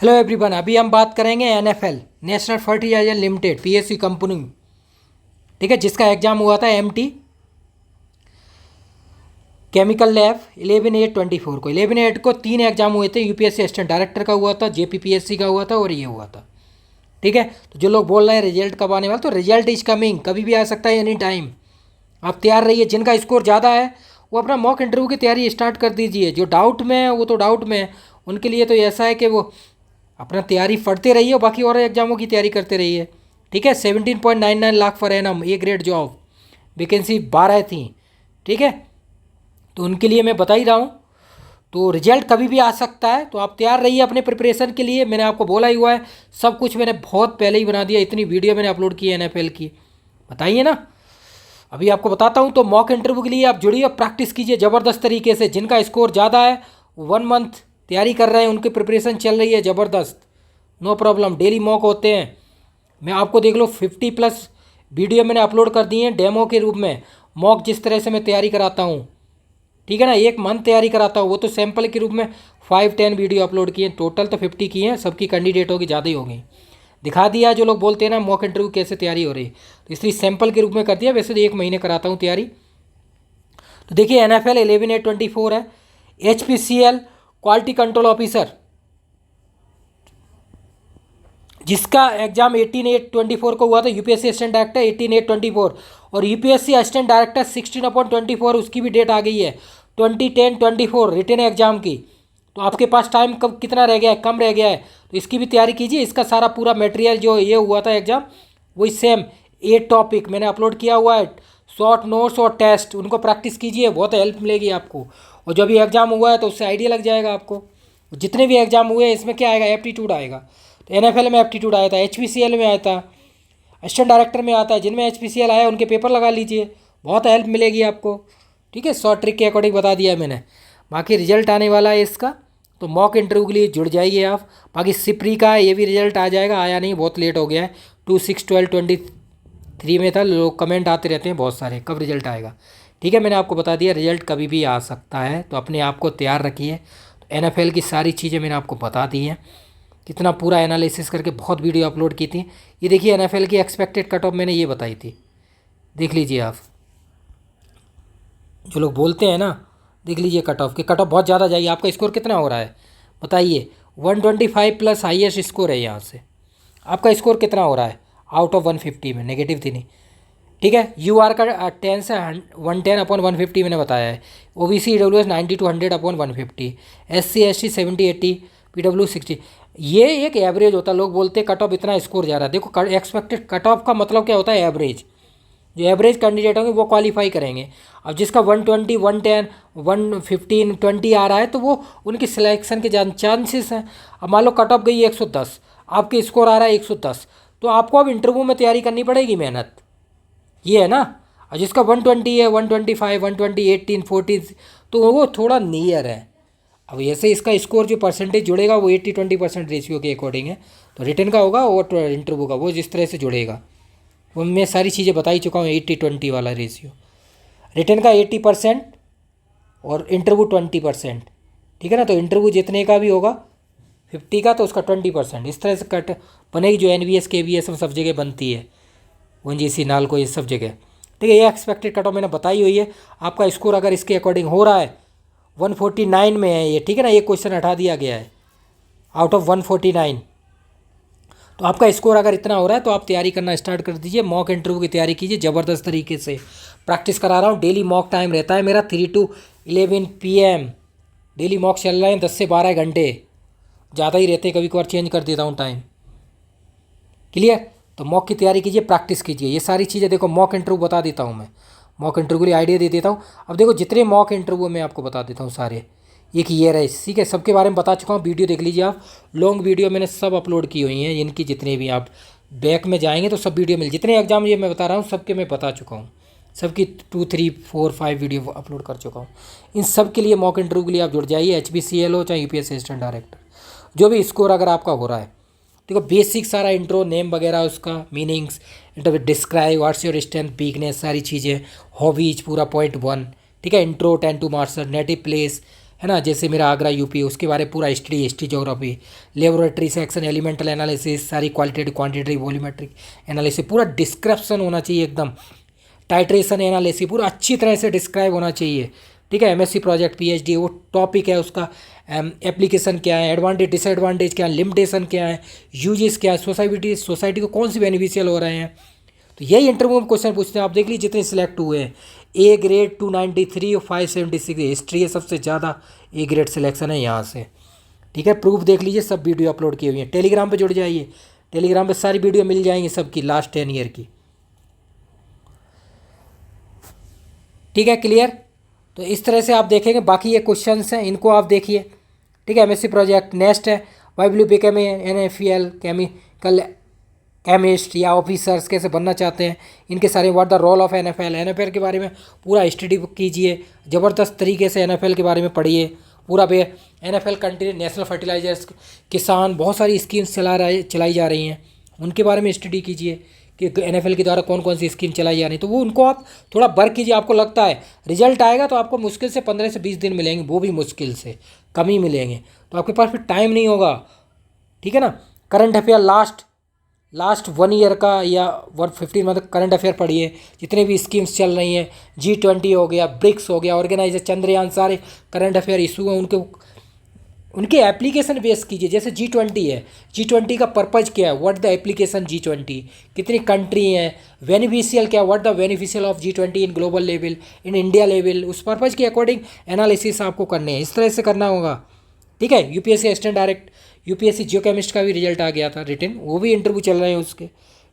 Hello everyone, अभी हम बात करेंगे NFL National Fertilizer Limited PSU company. ठीक है, जिसका एग्ज़ाम हुआ था एमटी केमिकल लैब 11/8/24 को। 11/8 को 3 एग्जाम हुए थे। यूपीएससी असिस्टेंट डायरेक्टर का हुआ था, जेपीपीएससी का हुआ था और ये हुआ था। ठीक है, तो जो लोग बोल रहे हैं रिजल्ट कब आने वाला, तो रिजल्ट इज कमिंग, कभी भी आ सकता है, एनी टाइम। आप तैयार रहिए। जिनका स्कोर ज़्यादा है वो अपना मॉक इंटरव्यू की तैयारी स्टार्ट कर दीजिए। जो डाउट में है वो तो डाउट में है, उनके लिए तो ऐसा है कि वो अपना तैयारी पढ़ते रहिए और बाकी और एग्जामों की तैयारी करते रहिए। ठीक है, 17.99 lakh for annum, A grade job, vacancy 12 थी। ठीक है, तो उनके लिए मैं बता ही रहा हूँ। तो रिजल्ट कभी भी आ सकता है, तो आप तैयार रहिए अपने प्रिपरेशन के लिए। मैंने आपको बोला ही हुआ है, सब कुछ मैंने बहुत पहले ही बना दिया। इतनी वीडियो मैंने अपलोड की है एनएफएल की, बताइए ना। अभी आपको बताता हूँ। तो मॉक इंटरव्यू के लिए आप जुड़िए और प्रैक्टिस कीजिए ज़बरदस्त तरीके से। जिनका स्कोर ज़्यादा है 1 मंथ तैयारी कर रहे हैं, उनकी प्रिपरेशन चल रही है ज़बरदस्त, नो प्रॉब्लम। डेली मॉक होते हैं। मैं आपको देख लो 50+ वीडियो मैंने अपलोड कर दी हैं डेमो के रूप में। मॉक जिस तरह से मैं तैयारी कराता हूँ, ठीक है ना, 1 मंथ तैयारी कराता हूँ, वो तो सैंपल के रूप में 5-10 वीडियो अपलोड किए। टोटल तो 50 की हैं, सबकी कैंडिडेट होगी, ज़्यादा ही होगी। दिखा दिया। जो लोग बोलते हैं ना मॉक इंटरव्यू कैसे तैयारी हो रही है, तो इसलिए सैंपल के रूप में कर दिया। वैसे तो 1 महीने कराता हूँ तैयारी। तो देखिए एनएफएल 11/8/24 है। एचपीसीएल क्वालिटी कंट्रोल ऑफिसर, जिसका एग्जाम 18/8/24 को हुआ था। यूपीएससी असिस्टेंट डायरेक्टर 18/8/24 और यूपीएससी असिस्टेंट डायरेक्टर 16/24, उसकी भी डेट आ गई है 20/10/24 रिटन एग्जाम की। तो आपके पास टाइम कब कितना रह गया है, कम रह गया है, तो इसकी भी तैयारी कीजिए। इसका सारा पूरा मटेरियल जो ये हुआ था एग्जाम, वही सेम 8 टॉपिक मैंने अपलोड किया हुआ है, शॉर्ट नोट्स और टेस्ट, उनको प्रैक्टिस कीजिए, बहुत हेल्प मिलेगी आपको। और जो भी एग्जाम हुआ है तो उससे आइडिया लग जाएगा आपको। जितने भी एग्जाम हुए हैं इसमें क्या आएगा, एप्टीट्यूड आएगा। तो एनएफएल में एप्टीट्यूड आया था, एचपीसीएल में आया था, असिस्टेंट डायरेक्टर में आता है। जिनमें एचपीसीएल आया उनके पेपर लगा लीजिए, बहुत हेल्प मिलेगी आपको। ठीक है, शॉर्ट ट्रिक के अकॉर्डिंग बता दिया है मैंने। बाकी रिजल्ट आने वाला है इसका, तो मॉक इंटरव्यू के लिए जुड़ जाइए आप। बाकी सिप्री का ये भी रिजल्ट आ जाएगा, आया नहीं, बहुत लेट हो गया है। 2/6/12/23 में था। लोग कमेंट आते रहते हैं बहुत सारे, कब रिजल्ट आएगा। ठीक है, मैंने आपको बता दिया रिजल्ट कभी भी आ सकता है, तो अपने आप को तैयार रखिए। तो एनएफएल की सारी चीज़ें मैंने आपको बता दी हैं, कितना पूरा एनालिसिस करके बहुत वीडियो अपलोड की थी। ये देखिए एनएफएल की एक्सपेक्टेड कट ऑफ मैंने ये बताई थी, देख लीजिए आप। जो लोग बोलते हैं ना, देख लीजिए कट ऑफ, कि कट ऑफ बहुत ज़्यादा जाइए। आपका स्कोर कितना हो रहा है बताइए। 125+ हाईएस्ट स्कोर है यहाँ से। आपका स्कोर कितना हो रहा है आउट ऑफ 150 में, नेगेटिव थी नहीं। ठीक है, यू आर का 10 से 110/150 मैंने बताया है। OBC EWS 90-100/150, SC ST 70-80, PW 60। ये एक एवरेज होता है। लोग बोलते हैं कट ऑफ इतना स्कोर जा रहा है। देखो एक्सपेक्टेड कट ऑफ का मतलब क्या होता है, एवरेज। जो एवरेज कैंडिडेट होंगे वो क्वालिफाई करेंगे। अब जिसका 120, 110, 115, 20 आ रहा है, तो वो उनकी सिलेक्शन के चांसेस हैं। अब मान लो कट ऑफ गई 110, आपके स्कोर आ रहा है 110, तो आपको अब इंटरव्यू में तैयारी करनी पड़ेगी, मेहनत, ये है ना। और जिसका 120 है, 125, 120, 18, 40, तो वो थोड़ा नियर है। अब ऐसे इसका स्कोर जो परसेंटेज जुड़ेगा वो 80-20% रेशियो के अकॉर्डिंग है। तो रिटर्न का होगा और इंटरव्यू का वो जिस तरह से जुड़ेगा, वो मैं सारी चीज़ें बता ही चुका हूँ। 80-20 वाला रेशियो, रिटर्न का 80% और इंटरव्यू 20%। ठीक है ना, तो इंटरव्यू जितने का भी होगा 50 का, तो उसका 20%, इस तरह से कट बनेगी, जो NBS KVS में सब जगह बनती है, ONGC नालको, ये सब जगह। ठीक है, ये एक्सपेक्टेड कट ऑफ मैंने बताई हुई है। आपका स्कोर अगर इसके अकॉर्डिंग हो रहा है, 149 में है ये, ठीक है ना, ये क्वेश्चन हटा दिया गया है आउट ऑफ 149। तो आपका स्कोर अगर इतना हो रहा है तो आप तैयारी करना स्टार्ट कर दीजिए। मॉक इंटरव्यू की तैयारी कीजिए ज़बरदस्त तरीके से। प्रैक्टिस करा रहा हूँ, डेली मॉक टाइम रहता है मेरा 3 to 11 PM। डेली मॉक चल रहे हैं 10 से 12 घंटे, ज़्यादा ही रहते, कभी कभार चेंज कर देता हूँ टाइम। क्लियर। तो मॉक की तैयारी कीजिए, प्रैक्टिस कीजिए। ये सारी चीज़ें देखो मॉक इंटरव्यू बता देता हूँ मैं, मॉक इंटरव्यू के लिए आइडिया दे देता हूँ। अब देखो जितने मॉक इंटरव्यू मैं आपको बता देता हूँ सारे, एक ये रहे, ठीक है, सबके बारे में बता चुका हूँ। वीडियो देख लीजिए आप, लॉन्ग वीडियो मैंने सब अपलोड की हुई हैं इनकी। जितने भी आप बैक में जाएंगे तो सब वीडियो मिल, जितने एग्जाम ये मैं बता रहा हूँ सबके मैं बता चुका हूँ, सबकी 2, 3, 4, 5 वीडियो अपलोड कर चुका हूँ। इन सब के लिए मॉक इंटरव्यू के लिए आप जुड़ जाइए, HBCL हो चाहे UPSC असिस्टेंट डायरेक्टर, जो भी स्कोर अगर आपका हो रहा है। देखो बेसिक सारा इंट्रो, नेम वगैरह, उसका meanings, interview describe what's your strength weakness, सारी चीज़ें, हॉबीज पूरा पॉइंट 1। ठीक है, intro 10 to master, native place, है ना, जैसे मेरा आगरा यूपी, उसके बारे में पूरा history geography, laboratory section, elemental analysis, सारी क्वालिटेटिव क्वांटिटेटिव वॉल्यूमेट्रिक एनालिसिस, पूरा डिस्क्रिप्शन होना चाहिए एकदम, टाइट्रेशन एनालिसिस पूरा अच्छी तरह से डिस्क्राइब होना चाहिए। ठीक है, एमएससी प्रोजेक्ट पीएचडी वो टॉपिक है, उसका एप्लीकेशन क्या है, एडवांटेज डिसएडवांटेज क्या है, लिमिटेशन क्या है, यूजेस क्या है, सोसाइटी को कौन सी बेनिफिशियल हो रहे हैं। तो यही इंटरव्यू में क्वेश्चन पूछते हैं। आप देख लीजिए जितने सिलेक्ट हुए हैं, ए ग्रेड 293 और 576 हिस्ट्री है, सबसे ज़्यादा ए ग्रेड सिलेक्शन है यहाँ से। ठीक है, प्रूफ देख लीजिए, सब वीडियो अपलोड किए हुए हैं। टेलीग्राम पे जुड़ जाइए, टेलीग्राम पे सारी वीडियो मिल जाएंगी सबकी लास्ट 10 ईयर की। ठीक है, क्लियर। तो इस तरह से आप देखेंगे, बाकी ये क्वेश्चंस हैं इनको आप देखिए। ठीक है, एमएससी प्रोजेक्ट नेक्स्ट है, why will you become NFL chemical chemist या ऑफिसर्स कैसे बनना चाहते हैं, इनके सारे what the role of NFL के बारे में पूरा स्टडी कीजिए, ज़बरदस्त तरीके से एनएफएल के बारे में पढ़िए पूरा पे। एनएफएल कंट्री नेशनल फर्टिलाइजर्स, किसान, बहुत सारी स्कीम्स चलाई जा रही हैं, उनके बारे में स्टडी कीजिए कि एनएफएल के द्वारा कौन कौन सी स्कीम चलाई जा रही है। तो वो उनको आप थोड़ा वर्क कीजिए। आपको लगता है रिजल्ट आएगा तो आपको मुश्किल से 15 से 20 दिन मिलेंगे, वो भी मुश्किल से कम ही मिलेंगे, तो आपके पास फिर टाइम नहीं होगा। ठीक है ना, करंट अफेयर लास्ट 1 ईयर का या 115 मतलब करंट अफेयर पढ़िए, जितने भी स्कीम्स चल रही हैं, G20 हो गया, ब्रिक्स हो गया, ऑर्गेनाइजर, चंद्रयान, सारे करंट अफेयर इशू हैं, उनके एप्लीकेशन बेस कीजिए। जैसे G20 है, G20 का पर्पज़ क्या है, व्हाट द एप्लीकेशन G20, कितनी कंट्री हैं, बेनिफिशियल क्या, what the beneficial of G20 in global level, in India level, उस पर्पज़ के अकॉर्डिंग एनालिसिस आपको करने हैं, इस तरह से करना होगा। ठीक है, यूपीएससी असिस्टेंट डायरेक्ट, यूपीएससी जियोकेमिस्ट का भी रिजल्ट आ गया था रिटन, वो भी इंटरव्यू चल रहे हैं उसके।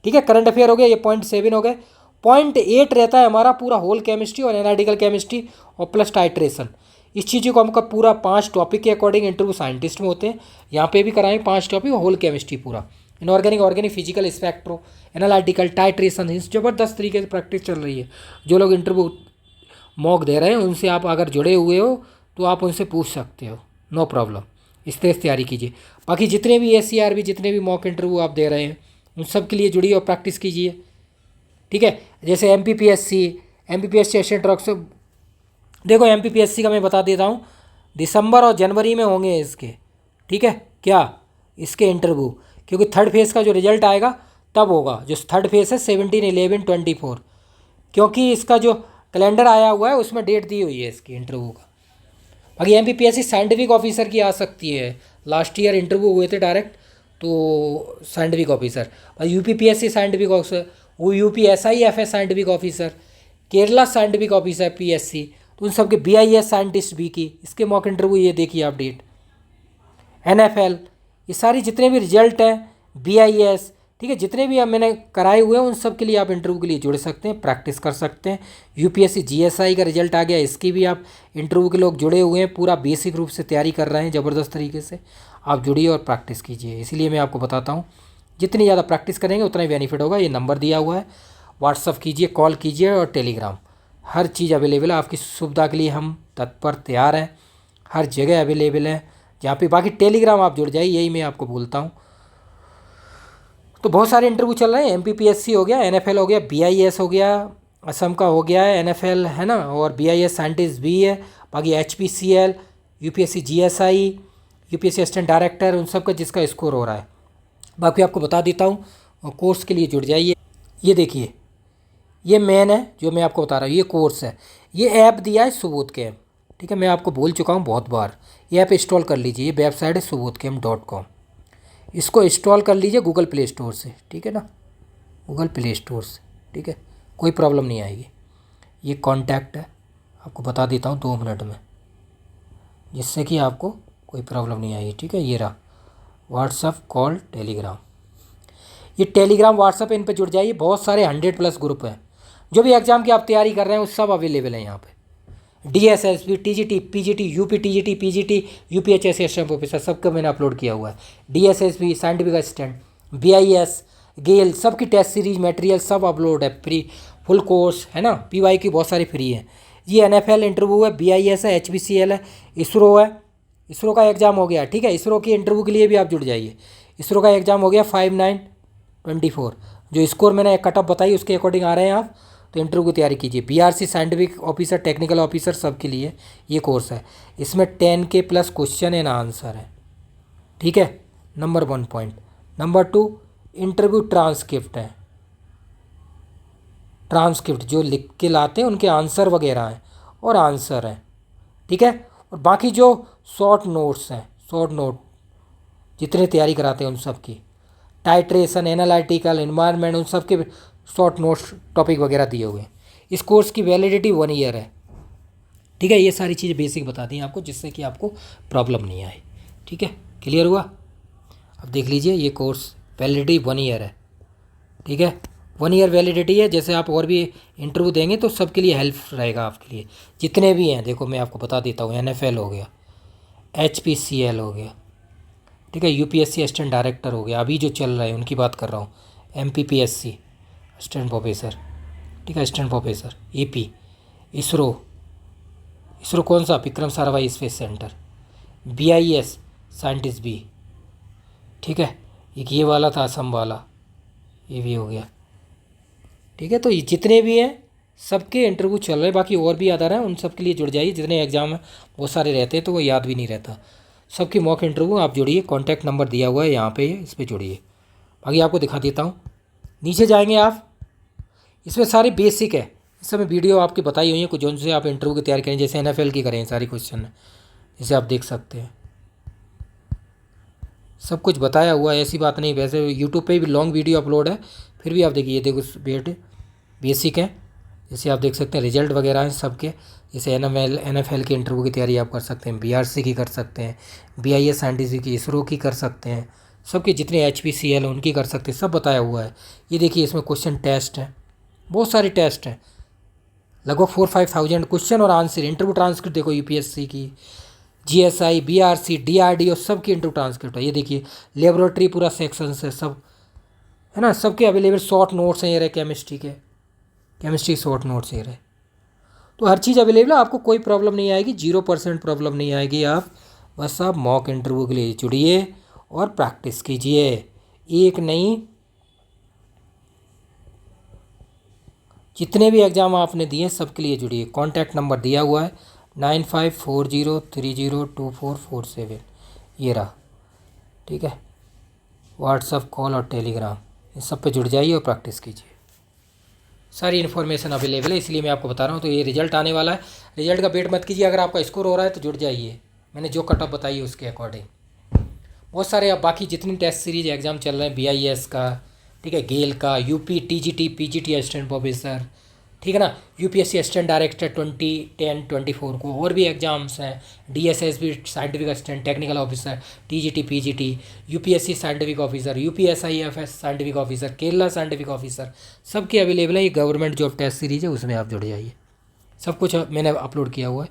ठीक है, करंट अफेयर हो गया, ये 0.7 हो गए। 0.8 रहता है हमारा पूरा होल केमिस्ट्री और एनालिटिकल केमिस्ट्री और प्लस टाइट्रेशन। इस चीज़ को हमका पूरा 5 टॉपिक के अकॉर्डिंग इंटरव्यू साइंटिस्ट में होते हैं, यहाँ पे भी कराएंगे 5 टॉपिक होल केमिस्ट्री पूरा, organic physical spectro analytical titration, इस ज़बरदस्त तरीके से प्रैक्टिस चल रही है। जो लोग इंटरव्यू मॉक दे रहे हैं उनसे आप अगर जुड़े हुए हो तो आप उनसे पूछ सकते हो, नो प्रॉब्लम। इस तरह से तैयारी कीजिए। बाकी जितने भी SCRB जितने भी मॉक इंटरव्यू आप दे रहे हैं उन सब के लिए जुड़िए और प्रैक्टिस कीजिए। ठीक है, जैसे MPPSC असिस्टेंट डॉक्टर, देखो MPPSC का मैं बता देता हूँ, दिसंबर और जनवरी में होंगे इसके। ठीक है, क्या इसके इंटरव्यू, क्योंकि थर्ड फेज़ का जो रिजल्ट आएगा तब होगा, जो थर्ड फेज़ है 17/11/24, क्योंकि इसका जो कैलेंडर आया हुआ है उसमें डेट दी हुई है इसकी इंटरव्यू का। बाकी MPPSC साइंटिफिक ऑफिसर की आ सकती है, लास्ट ईयर इंटरव्यू हुए थे डायरेक्ट, तो साइंटिफिक ऑफिसर। और UPPSC साइंटिफिक ऑफिसर, वो UPSIF है scientific officer, Kerala scientific officer PSC, तो उन सब के BIS साइंटिस्ट भी की, इसके मॉक इंटरव्यू ये देखिए आप डेट। NFL, ये सारी जितने भी रिजल्ट हैं, BIS, ठीक है, जितने भी अब मैंने कराए हुए हैं उन सब के लिए आप इंटरव्यू के लिए जुड़ सकते हैं, प्रैक्टिस कर सकते हैं। UPSC GSI का रिजल्ट आ गया, इसकी भी आप इंटरव्यू के लोग जुड़े हुए हैं, पूरा बेसिक रूप से तैयारी कर रहे हैं ज़बरदस्त तरीके से। आप जुड़िए और प्रैक्टिस कीजिए, इसीलिए मैं आपको बताता हूँ जितनी ज़्यादा प्रैक्टिस करेंगे उतना ही बेनिफिट होगा। ये नंबर दिया हुआ है, व्हाट्सअप कीजिए, कॉल कीजिए और टेलीग्राम, हर चीज़ अवेलेबल है आपकी सुविधा के लिए, हम तत्पर तैयार हैं, हर जगह अवेलेबल है जहाँ पे। बाकी टेलीग्राम आप जुड़ जाइए, यही मैं आपको बोलता हूँ। तो बहुत सारे इंटरव्यू चल रहे हैं, MPPSC हो गया, NFL हो गया, BIS हो गया, असम का हो गया है, NFL है ना, और BIS साइंटिस्ट भी है। बाकी HPCL, UPSC GSI, UPSC assistant director, उन सब का जिसका स्कोर हो रहा है। बाकी आपको बता देता हूँ, कोर्स के लिए जुड़ जाइए। ये देखिए, ये मेन है जो मैं आपको बता रहा हूँ, ये कोर्स है, ये ऐप दिया है सुबोध कैम्प। ठीक है, मैं आपको बोल चुका हूँ बहुत बार, ये ऐप इंस्टॉल कर लीजिए। ये वेबसाइट है subodhcamp.com, इसको इंस्टॉल कर लीजिए गूगल प्ले स्टोर से। ठीक है ना, गूगल प्ले स्टोर से। ठीक है, कोई प्रॉब्लम नहीं आएगी। ये कॉन्टैक्ट है, आपको बता देता हूँ 2 मिनट में, जिससे कि आपको कोई प्रॉब्लम नहीं आएगी। ठीक है, ये रहा व्हाट्सअप, कॉल, टेलीग्राम। ये टेलीग्राम, व्हाट्सअप, इन पे जुड़ जाइए। बहुत सारे 100+ ग्रुप हैं, जो भी एग्ज़ाम की आप तैयारी कर रहे हैं वो सब अवेलेबल है यहाँ पे। DSSB, TGT, PGT, UP TGT, PGT, UPHS assistant professor, सबका मैंने अपलोड किया हुआ है। DSSB साइंटिफिक असिस्टेंट, BIS, गेल, सबकी टेस्ट सीरीज मटेरियल सब अपलोड है, फ्री फुल कोर्स है ना। PY की बहुत सारी फ्री है। ये NFL इंटरव्यू है, BIS है, HPCL है, इसरो है, इसरो का एग्ज़ाम हो गया। ठीक है, इसरो की इंटरव्यू के लिए भी आप जुड़ जाइए। इसरो का एग्ज़ाम हो गया 5924, जो स्कोर मैंने कट ऑफ बताई उसके अकॉर्डिंग आ रहे हैं आप, तो इंटरव्यू की तैयारी कीजिए। BRC scientific officer, technical officer सबके लिए ये कोर्स है। इसमें 10K plus question and answer है, ठीक है। Number 1 point. Number 2, interview transcript है। ट्रांसक्रिप्ट जो लिख के लाते हैं उनके आंसर वगैरह हैं और आंसर हैं, ठीक है। और बाकी जो शॉर्ट नोट्स हैं, शॉर्ट नोट जितने तैयारी कराते हैं उन सब की, टाइट्रेशन, एनालिटिकल, एनवायरनमेंट, उन सब के शॉर्ट नोट्स टॉपिक वगैरह दिए हुए हैं। इस कोर्स की वैलिडिटी 1 ईयर है, ठीक है। ये सारी चीज़ें बेसिक बता दी आपको जिससे कि आपको प्रॉब्लम नहीं आए, ठीक है। क्लियर हुआ? अब देख लीजिए, ये कोर्स वैलिडिटी 1 ईयर है, ठीक है। 1 ईयर वैलिडिटी है। जैसे आप और भी इंटरव्यू देंगे तो सबके लिए हेल्प रहेगा आपके लिए, जितने भी हैं। देखो मैं आपको बता देता हूँ, NFL हो गया, HPCL हो गया, ठीक है, UPSC असिस्टेंट डायरेक्टर हो गया, अभी जो चल रहा है उनकी बात कर रहा हूँ, MPPSC असिस्टेंट प्रोफेसर, ठीक है, assistant professor, AP, ISRO, ISRO कौन सा, Vikram Sarabhai space centre, BIS scientist भी, ठीक है। एक ये वाला था असम वाला, ये भी हो गया, ठीक है। तो ये जितने भी हैं सबके इंटरव्यू चल रहे हैं। बाकी और भी अदर हैं, उन सब के लिए जुड़ जाइए। जितने एग्ज़ाम हैं बहुत सारे रहते हैं तो वो याद भी नहीं रहता। सबकी मॉक इंटरव्यू आप जुड़िए, कॉन्टैक्ट नंबर दिया हुआ है यहाँ पे, इस पर जुड़िए। बाकी आपको दिखा देता हूँ, नीचे जाएंगे आप, इसमें सारी बेसिक है। इस समय वीडियो आपकी बताई हुई है कुछ, जिनसे आप इंटरव्यू की तैयारी करें, जैसे NFL की करें, सारी क्वेश्चन है जैसे आप देख सकते हैं, सब कुछ बताया हुआ है। ऐसी बात नहीं, वैसे यूट्यूब पे भी लॉन्ग वीडियो अपलोड है, फिर भी आप देखिए, देखो बेसिक है। जैसे आप देख सकते हैं रिजल्ट वगैरह हैं सबके, जैसे NFL के इंटरव्यू की तैयारी आप कर सकते हैं, BRC की कर सकते हैं, BIS साइंटिस्ट की, इसरो की कर सकते हैं, सबके जितने HPCL हैं उनकी कर सकते हैं, सब बताया हुआ है। ये देखिए इसमें क्वेश्चन टेस्ट है, बहुत सारे टेस्ट हैं, लगभग 4-5 थाउजेंड क्वेश्चन और आंसर। इंटरव्यू ट्रांसक्रिप्ट देखो, UPSC की, GSI, BRC, DRDO सब की इंटरव्यू ट्रांसक्रिप्ट है। ये देखिए लेबोरेटरी पूरा सेक्शन है, सब है ना, सबके अवेलेबल शॉर्ट नोट्स हैं। ये रहे केमिस्ट्री के, केमिस्ट्री शॉर्ट नोट्स ये रहे। तो हर चीज़ अवेलेबल है, आपको कोई प्रॉब्लम नहीं आएगी, 0% प्रॉब्लम नहीं आएगी। आप बस आप मॉक इंटरव्यू के लिए जुड़िए और प्रैक्टिस कीजिए, एक नहीं जितने भी एग्ज़ाम आपने दिए सबके लिए जुड़िए। कॉन्टैक्ट नंबर दिया हुआ है 9540302447, ये रहा, ठीक है। व्हाट्सअप कॉल और टेलीग्राम, इन सब पे जुड़ जाइए और प्रैक्टिस कीजिए। सारी इन्फॉर्मेशन अवेलेबल है, इसलिए मैं आपको बता रहा हूँ। तो ये रिजल्ट आने वाला है, रिजल्ट का वेट मत कीजिए। अगर आपका स्कोर हो रहा है तो जुड़ जाइए, मैंने जो कट ऑफ बताई है उसके अकॉर्डिंग। बहुत सारे अब बाकी जितनी टेस्ट सीरीज एग्ज़ाम चल रहे हैं, BIS का, ठीक है, गेल का, UP TGT PGT assistant professor, ठीक है ना, UPSC असिस्टेंट डायरेक्टर 2010-24 को, और भी एग्जाम्स हैं, DSSB scientific assistant technical officer, TGT PGT, UPSC scientific officer, UPSIFS scientific officer, Kerala scientific officer, सबके अवेलेबल है। ये गवर्नमेंट जॉब टेस्ट सीरीज है, उसमें आप जुड़ जाइए, सब कुछ मैंने अपलोड किया हुआ है।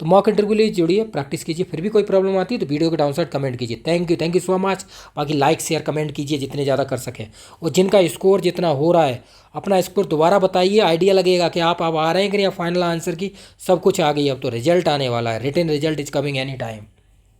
तो मॉक इंटरव्यू लिए जुड़िए, प्रैक्टिस कीजिए। फिर भी कोई प्रॉब्लम आती है तो वीडियो के डाउन साइड कमेंट कीजिए। Thank you so much. बाकी लाइक शेयर कमेंट कीजिए जितने ज़्यादा कर सकें, और जिनका स्कोर जितना हो रहा है अपना स्कोर दोबारा बताइए, आइडिया लगेगा कि आप अब आ रहे हैं कि नहीं। फाइनल आंसर की सब कुछ आ गई, अब तो रिजल्ट आने वाला है, written result is coming any time.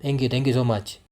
Thank you so much.